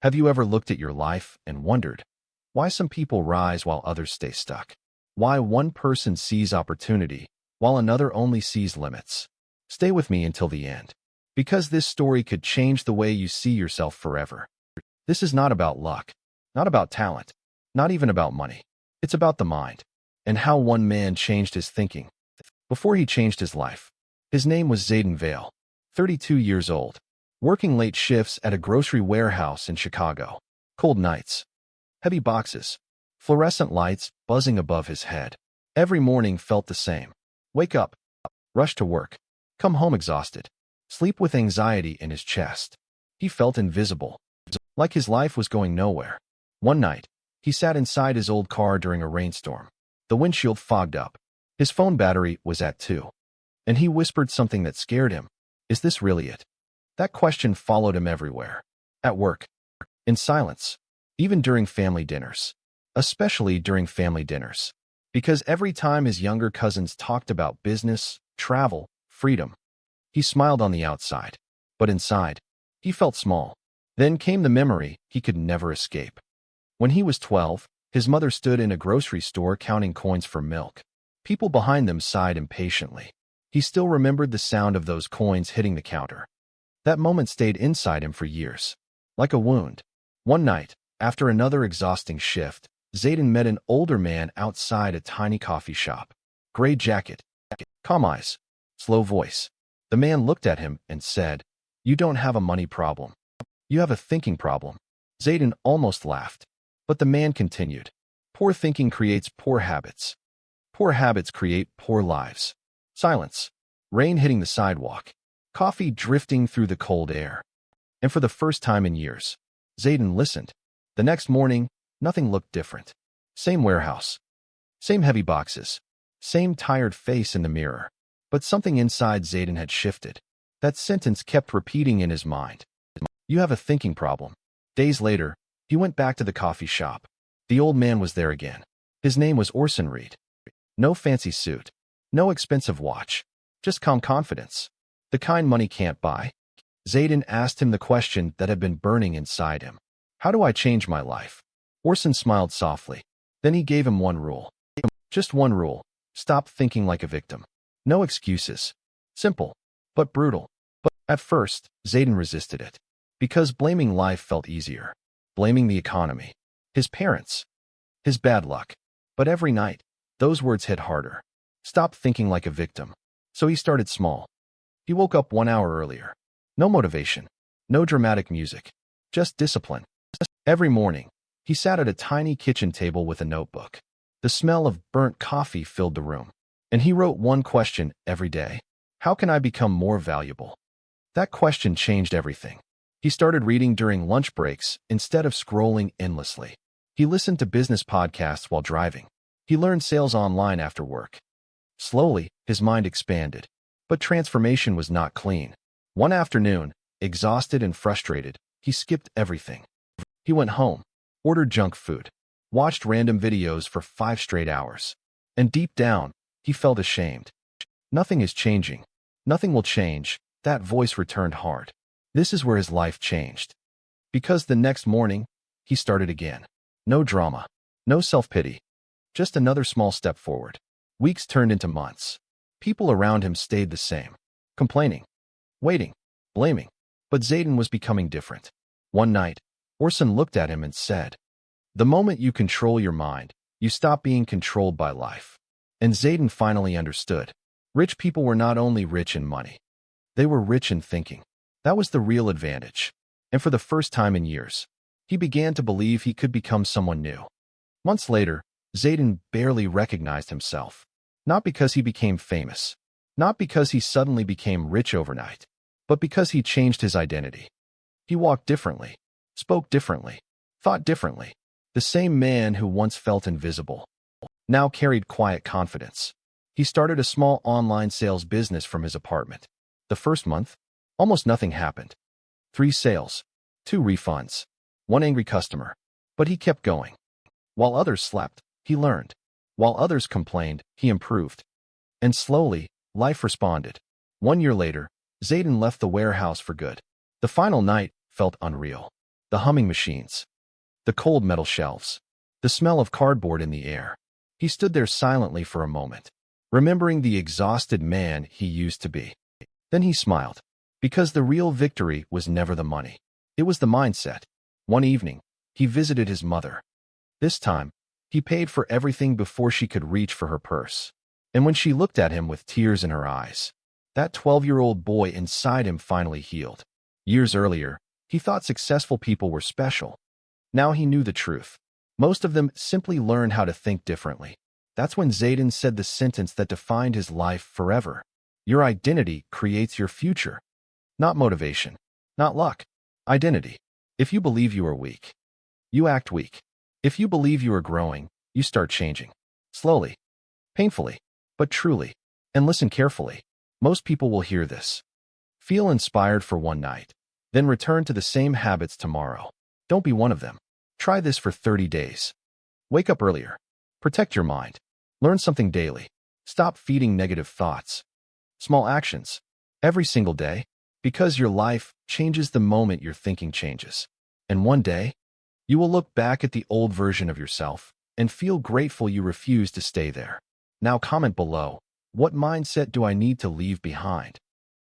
Have you ever looked at your life and wondered why some people rise while others stay stuck? Why one person sees opportunity while another only sees limits? Stay with me until the end, because this story could change the way you see yourself forever. This is not about luck, not about talent, not even about money. It's about the mind and how one man changed his thinking before he changed his life. His name was Zayden Vale, 32 years old, working late shifts at a grocery warehouse in Chicago. Cold nights, heavy boxes, fluorescent lights buzzing above his head. Every morning felt the same. Wake up, rush to work, come home exhausted, sleep with anxiety in his chest. He felt invisible, like his life was going nowhere. One night, he sat inside his old car during a rainstorm. The windshield fogged up. His phone battery was at 2. And he whispered something that scared him. Is this really it? That question followed him everywhere. At work, in silence, even during family dinners. Especially during family dinners. Because every time his younger cousins talked about business, travel, freedom, he smiled on the outside. But inside, he felt small. Then came the memory he could never escape. When he was 12, his mother stood in a grocery store counting coins for milk. People behind them sighed impatiently. He still remembered the sound of those coins hitting the counter. That moment stayed inside him for years, like a wound. One night, after another exhausting shift, Zayden met an older man outside a tiny coffee shop. Gray jacket, calm eyes, slow voice. The man looked at him and said, "You don't have a money problem. You have a thinking problem." Zayden almost laughed. But the man continued, "Poor thinking creates poor habits. Poor habits create poor lives." Silence. Rain hitting the sidewalk. Coffee drifting through the cold air. And for the first time in years, Zayden listened. The next morning, nothing looked different. Same warehouse. Same heavy boxes. Same tired face in the mirror. But something inside Zayden had shifted. That sentence kept repeating in his mind. You have a thinking problem. Days later, he went back to the coffee shop. The old man was there again. His name was Orson Reed. No fancy suit. No expensive watch. Just calm confidence. The kind money can't buy. Zayden asked him the question that had been burning inside him. How do I change my life? Orson smiled softly. Then he gave him one rule. Just one rule. Stop thinking like a victim. No excuses. Simple, but brutal. But at first, Zayden resisted it. Because blaming life felt easier. Blaming the economy. His parents. His bad luck. But every night, those words hit harder. Stop thinking like a victim. So he started small. He woke up 1 hour earlier. No motivation. No dramatic music. Just discipline. Every morning, he sat at a tiny kitchen table with a notebook. The smell of burnt coffee filled the room. And he wrote one question every day. How can I become more valuable? That question changed everything. He started reading during lunch breaks instead of scrolling endlessly. He listened to business podcasts while driving. He learned sales online after work. Slowly, his mind expanded. But transformation was not clean. One afternoon, exhausted and frustrated, he skipped everything. He went home, ordered junk food, watched random videos for 5 straight hours. And deep down, he felt ashamed. Nothing is changing. Nothing will change. That voice returned hard. This is where his life changed. Because the next morning, he started again. No drama. No self-pity. Just another small step forward. Weeks turned into months. People around him stayed the same. Complaining. Waiting. Blaming. But Zayden was becoming different. One night, Orson looked at him and said, "The moment you control your mind, you stop being controlled by life." And Zayden finally understood. Rich people were not only rich in money. They were rich in thinking. That was the real advantage. And for the first time in years, he began to believe he could become someone new. Months later, Zayden barely recognized himself. Not because he became famous. Not because he suddenly became rich overnight. But because he changed his identity. He walked differently. Spoke differently. Thought differently. The same man who once felt invisible now carried quiet confidence. He started a small online sales business from his apartment. The first month, almost nothing happened. 3 sales, 2 refunds, 1 angry customer. But he kept going. While others slept, he learned. While others complained, he improved. And slowly, life responded. 1 year later, Zayden left the warehouse for good. The final night felt unreal. the humming machines, the cold metal shelves, the smell of cardboard in the air. He stood there silently for a moment, remembering the exhausted man he used to be. Then he smiled, because the real victory was never the money. It was the mindset. One evening, he visited his mother. This time, he paid for everything before she could reach for her purse. And when she looked at him with tears in her eyes, that 12-year-old boy inside him finally healed. Years earlier, he thought successful people were special. Now he knew the truth. Most of them simply learned how to think differently. That's when Zayden said the sentence that defined his life forever. Your identity creates your future. Not motivation, not luck. Identity. If you believe you are weak, you act weak. If you believe you are growing, you start changing. Slowly, painfully, but truly. And listen carefully. Most people will hear this. Feel inspired for one night, then return to the same habits tomorrow. Don't be one of them. Try this for 30 days. Wake up earlier. Protect your mind. Learn something daily. Stop feeding negative thoughts. Small actions. Every single day. Because your life changes the moment your thinking changes. And one day, you will look back at the old version of yourself and feel grateful you refused to stay there. Now comment below, what mindset do I need to leave behind?